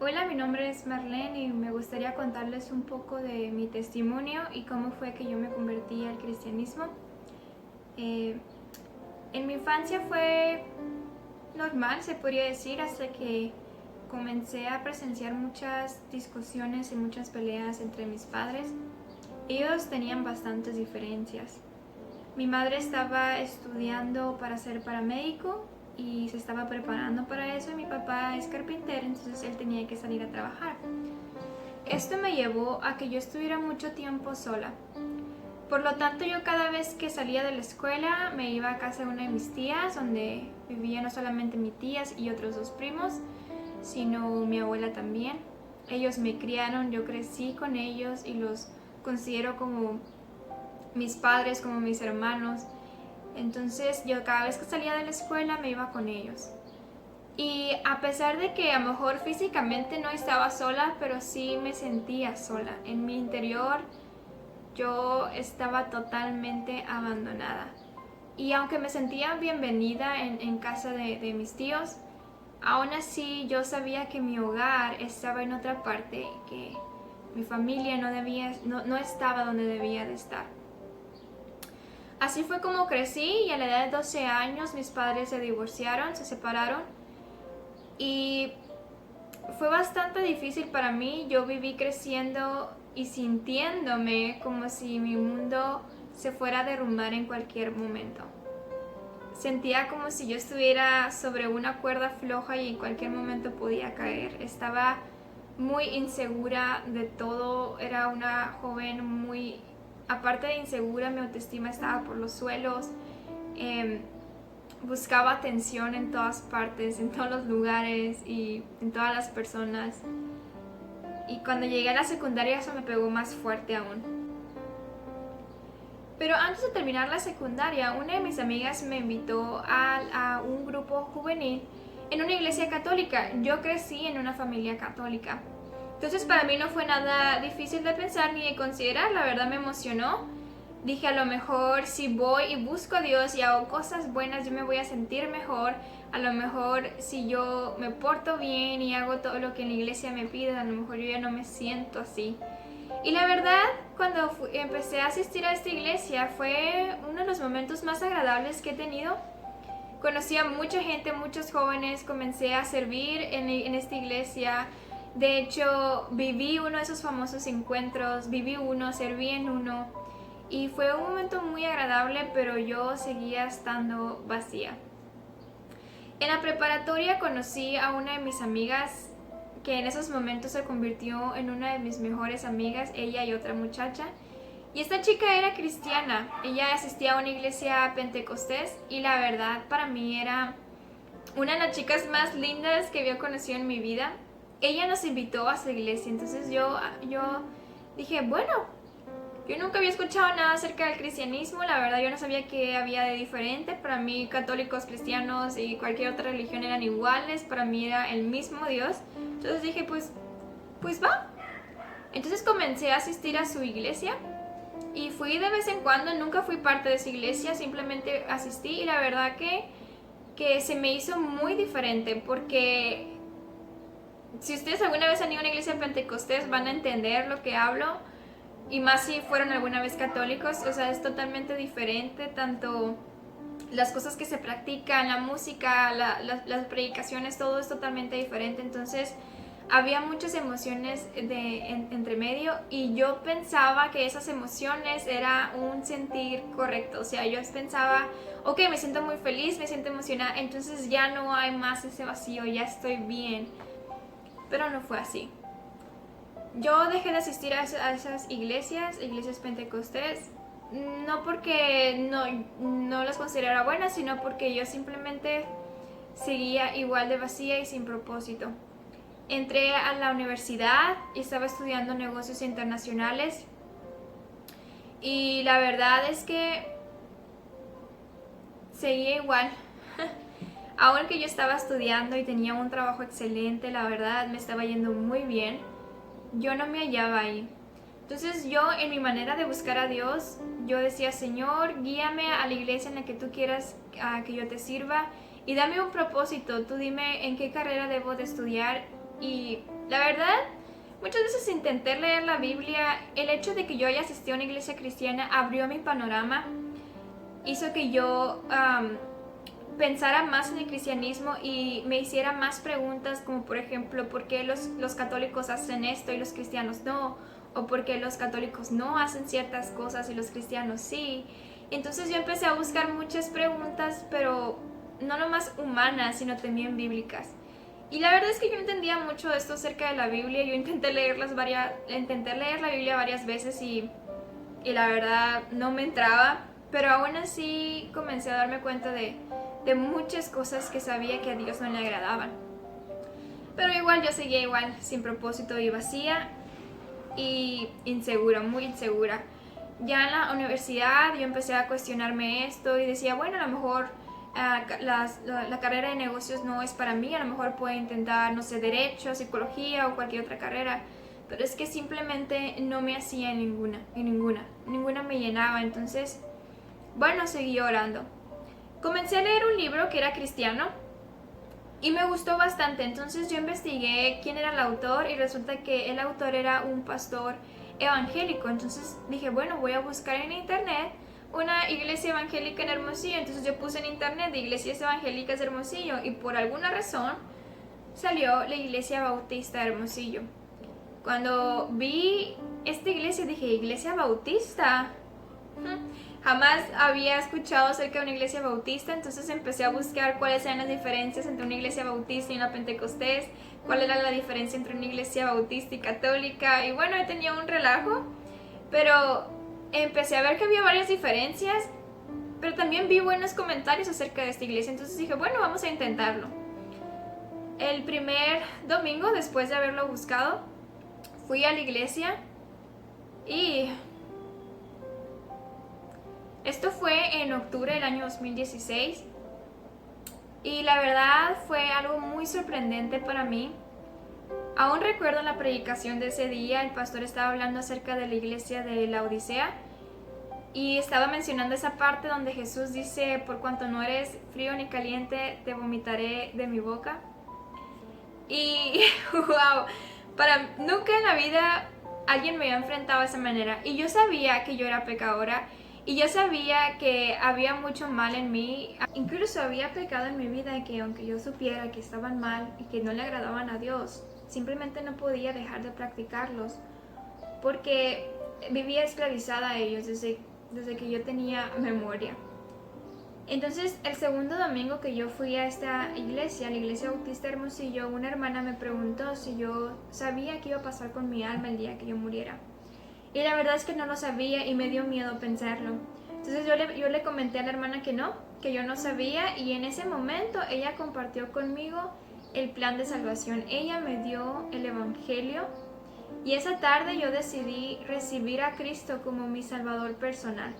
Hola, mi nombre es Marlene y me gustaría contarles un poco de mi testimonio y cómo fue que yo me convertí al cristianismo. Eh, en mi infancia fue normal, se podría decir, hasta que comencé a presenciar muchas discusiones y muchas peleas entre mis padres. Ellos tenían bastantes diferencias. Mi madre estaba estudiando para ser paramédico y se estaba preparando para eso, y mi papá es carpintero, entonces él tenía que salir a trabajar. Esto me llevó a que yo estuviera mucho tiempo sola. Por lo tanto, yo cada vez que salía de la escuela me iba a casa de una de mis tías, donde vivía no solamente mis tías y otros dos primos, sino mi abuela también. Ellos me criaron, yo crecí con ellos y los considero como mis padres, como mis hermanos. Entonces yo cada vez que salía de la escuela me iba con ellos. Y a pesar de que a lo mejor físicamente no estaba sola, pero sí me sentía sola. En mi interior yo estaba totalmente abandonada. Y aunque me sentía bienvenida en casa de mis tíos, aún así yo sabía que mi hogar estaba en otra parte, que mi familia no estaba donde debía de estar. Así fue como crecí, y a la edad de 12 años mis padres se divorciaron, se separaron, y fue bastante difícil para mí. Yo viví creciendo y sintiéndome como si mi mundo se fuera a derrumbar en cualquier momento. Sentía como si yo estuviera sobre una cuerda floja y en cualquier momento podía caer. Estaba muy insegura de todo. Era una joven muy... Aparte de insegura, mi autoestima estaba por los suelos. Eh, Buscaba atención en todas partes, en todos los lugares y en todas las personas. Y cuando llegué a la secundaria eso me pegó más fuerte aún. Pero antes de terminar la secundaria, una de mis amigas me invitó a un grupo juvenil en una iglesia católica. Yo crecí en una familia católica. Entonces para mí no fue nada difícil de pensar ni de considerar, la verdad me emocionó. Dije, a lo mejor si voy y busco a Dios y hago cosas buenas, yo me voy a sentir mejor. A lo mejor si yo me porto bien y hago todo lo que en la iglesia me pide, a lo mejor yo ya no me siento así. Y la verdad, cuando empecé a asistir a esta iglesia, fue uno de los momentos más agradables que he tenido. Conocí a mucha gente, muchos jóvenes, comencé a servir en esta iglesia. De hecho, viví uno de esos famosos encuentros, viví uno, serví en uno. Y fue un momento muy agradable, pero yo seguía estando vacía. En la preparatoria conocí a una de mis amigas que en esos momentos se convirtió en una de mis mejores amigas, ella y otra muchacha. Y esta chica era cristiana, ella asistía a una iglesia pentecostés, y la verdad para mí era una de las chicas más lindas que había conocido en mi vida. Ella nos invitó a su iglesia, entonces yo dije, bueno, yo nunca había escuchado nada acerca del cristianismo, la verdad yo no sabía qué había de diferente. Para mí católicos, cristianos y cualquier otra religión eran iguales, para mí era el mismo Dios. Entonces dije, pues va. Entonces comencé a asistir a su iglesia y fui de vez en cuando, nunca fui parte de su iglesia, simplemente asistí, y la verdad que se me hizo muy diferente, porque si ustedes alguna vez han ido a una iglesia pentecostés van a entender lo que hablo, y más si fueron alguna vez católicos. O sea, es totalmente diferente, tanto las cosas que se practican, la música, las predicaciones, todo es totalmente diferente. Entonces había muchas emociones entre medio, y yo pensaba que esas emociones era un sentir correcto. O sea, yo pensaba, ok, me siento muy feliz, me siento emocionada, entonces ya no hay más ese vacío, ya estoy bien. Pero no fue así. Yo dejé de asistir a esas iglesias pentecostés, no porque no las considerara buenas, sino porque yo simplemente seguía igual de vacía y sin propósito. Entré a la universidad y estaba estudiando negocios internacionales, y la verdad es que seguía igual. Aunque yo estaba estudiando y tenía un trabajo excelente, la verdad me estaba yendo muy bien, yo no me hallaba ahí. Entonces yo, en mi manera de buscar a Dios, yo decía, Señor, guíame a la iglesia en la que tú quieras que yo te sirva, y dame un propósito. Tú dime en qué carrera debo de estudiar Y la verdad, muchas veces intenté leer la Biblia. El hecho de que yo haya asistido a una iglesia cristiana abrió mi panorama, hizo que yo pensara más en el cristianismo y me hiciera más preguntas, como por ejemplo, ¿por qué los católicos hacen esto y los cristianos no? O por qué los católicos no hacen ciertas cosas y los cristianos sí. Entonces yo empecé a buscar muchas preguntas, pero no nomás humanas, sino también bíblicas. Y la verdad es que yo no entendía mucho esto acerca de la Biblia. Yo intenté leer la Biblia varias veces y la verdad no me entraba. Pero aún así comencé a darme cuenta de muchas cosas que sabía que a Dios no le agradaban. Pero igual yo seguía igual, sin propósito y vacía y insegura, muy insegura. Ya en la universidad yo empecé a cuestionarme esto y decía, bueno, a lo mejor la carrera de negocios no es para mí, a lo mejor puedo intentar, no sé, derecho, psicología o cualquier otra carrera. Pero es que simplemente no me hacía ninguna me llenaba. Entonces, bueno, seguí orando. Comencé a leer un libro que era cristiano y me gustó bastante. Entonces yo investigué quién era el autor y resulta que el autor era un pastor evangélico. Entonces dije, bueno, voy a buscar en internet una iglesia evangélica en Hermosillo. Entonces yo puse en internet iglesias evangélicas de Hermosillo y por alguna razón salió la iglesia bautista de Hermosillo. Cuando vi esta iglesia dije, ¿iglesia bautista? Jamás había escuchado acerca de una iglesia bautista, entonces empecé a buscar cuáles eran las diferencias entre una iglesia bautista y una pentecostés, cuál era la diferencia entre una iglesia bautista y católica, y bueno, tenía un relajo, pero empecé a ver que había varias diferencias, pero también vi buenos comentarios acerca de esta iglesia, entonces dije, bueno, vamos a intentarlo. El primer domingo, después de haberlo buscado, fui a la iglesia y esto fue en octubre del año 2016 y la verdad fue algo muy sorprendente para mí. Aún recuerdo la predicación de ese día, el pastor estaba hablando acerca de la iglesia de la Odisea y estaba mencionando esa parte donde Jesús dice, por cuanto no eres frío ni caliente, te vomitaré de mi boca. Y wow, nunca en la vida alguien me había enfrentado de esa manera y yo sabía que yo era pecadora. Y yo sabía que había mucho mal en mí, incluso había pecado en mi vida que aunque yo supiera que estaban mal y que no le agradaban a Dios, simplemente no podía dejar de practicarlos porque vivía esclavizada a ellos desde que yo tenía memoria. Entonces el segundo domingo que yo fui a esta iglesia, la iglesia bautista Hermosillo, una hermana me preguntó si yo sabía qué iba a pasar con mi alma el día que yo muriera. Y la verdad es que no lo sabía y me dio miedo pensarlo. Entonces yo le comenté a la hermana que yo no sabía y en ese momento ella compartió conmigo el plan de salvación. Ella me dio el evangelio y esa tarde yo decidí recibir a Cristo como mi salvador personal.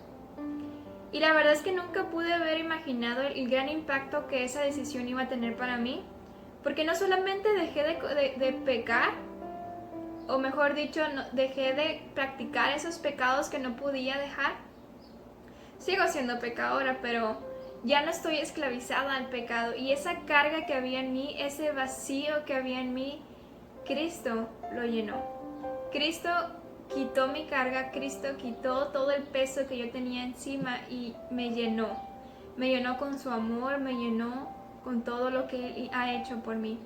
Y la verdad es que nunca pude haber imaginado el gran impacto que esa decisión iba a tener para mí, porque no solamente dejé de pecar, o mejor dicho, dejé de practicar esos pecados que no podía dejar. Sigo siendo pecadora, pero ya no estoy esclavizada al pecado. Y esa carga que había en mí, ese vacío que había en mí, Cristo lo llenó. Cristo quitó mi carga, Cristo quitó todo el peso que yo tenía encima y me llenó. Me llenó con su amor, me llenó con todo lo que Él ha hecho por mí.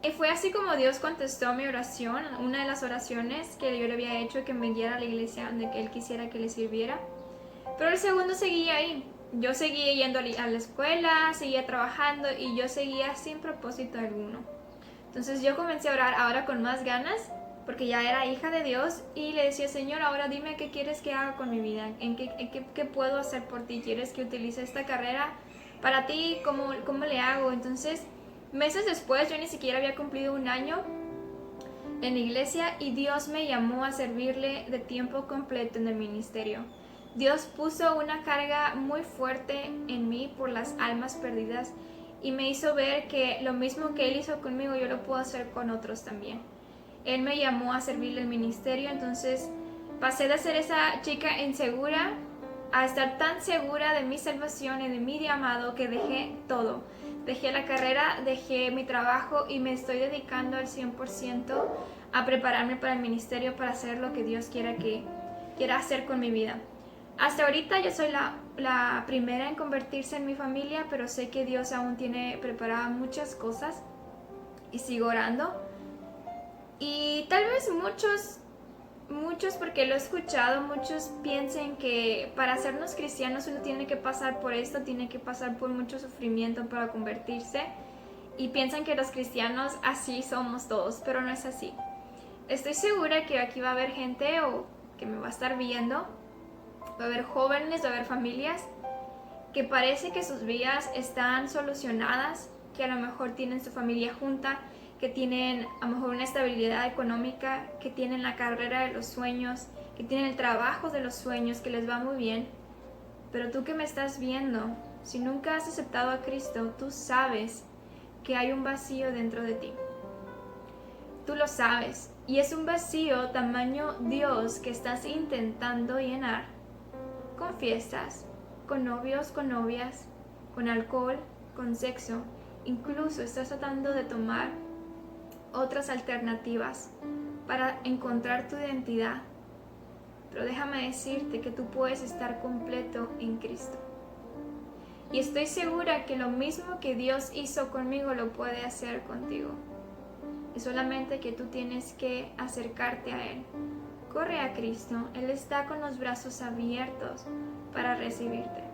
Y fue así como Dios contestó mi oración, una de las oraciones que yo le había hecho, que me guiara a la iglesia donde Él quisiera que le sirviera. Pero el segundo seguía ahí. Yo seguía yendo a la escuela, seguía trabajando y yo seguía sin propósito alguno. Entonces yo comencé a orar ahora con más ganas, porque ya era hija de Dios y le decía, Señor, ahora dime qué quieres que haga con mi vida, qué puedo hacer por ti, quieres que utilice esta carrera para ti, ¿cómo le hago? Entonces, meses después, yo ni siquiera había cumplido un año en la iglesia y Dios me llamó a servirle de tiempo completo en el ministerio. Dios puso una carga muy fuerte en mí por las almas perdidas y me hizo ver que lo mismo que Él hizo conmigo, yo lo puedo hacer con otros también. Él me llamó a servirle el ministerio, entonces pasé de ser esa chica insegura a estar tan segura de mi salvación y de mi llamado que dejé todo. Dejé la carrera, dejé mi trabajo y me estoy dedicando al 100% a prepararme para el ministerio, para hacer lo que Dios quiera hacer con mi vida. Hasta ahorita yo soy la primera en convertirse en mi familia, pero sé que Dios aún tiene preparadas muchas cosas y sigo orando. Y tal vez muchos, porque lo he escuchado, muchos piensen que para hacernos cristianos uno tiene que pasar por esto, tiene que pasar por mucho sufrimiento para convertirse. Y piensan que los cristianos así somos todos, pero no es así. Estoy segura que aquí va a haber gente o que me va a estar viendo, va a haber jóvenes, va a haber familias que parece que sus vidas están solucionadas, que a lo mejor tienen su familia junta, que tienen a lo mejor una estabilidad económica, que tienen la carrera de los sueños, que tienen el trabajo de los sueños, que les va muy bien. Pero tú que me estás viendo, si nunca has aceptado a Cristo, tú sabes que hay un vacío dentro de ti. Tú lo sabes, y es un vacío tamaño Dios que estás intentando llenar con fiestas, con novios, con novias, con alcohol, con sexo. Incluso estás tratando de tomar otras alternativas para encontrar tu identidad. Pero déjame decirte que tú puedes estar completo en Cristo. Y estoy segura que lo mismo que Dios hizo conmigo lo puede hacer contigo. Es solamente que tú tienes que acercarte a Él. Corre a Cristo, Él está con los brazos abiertos para recibirte.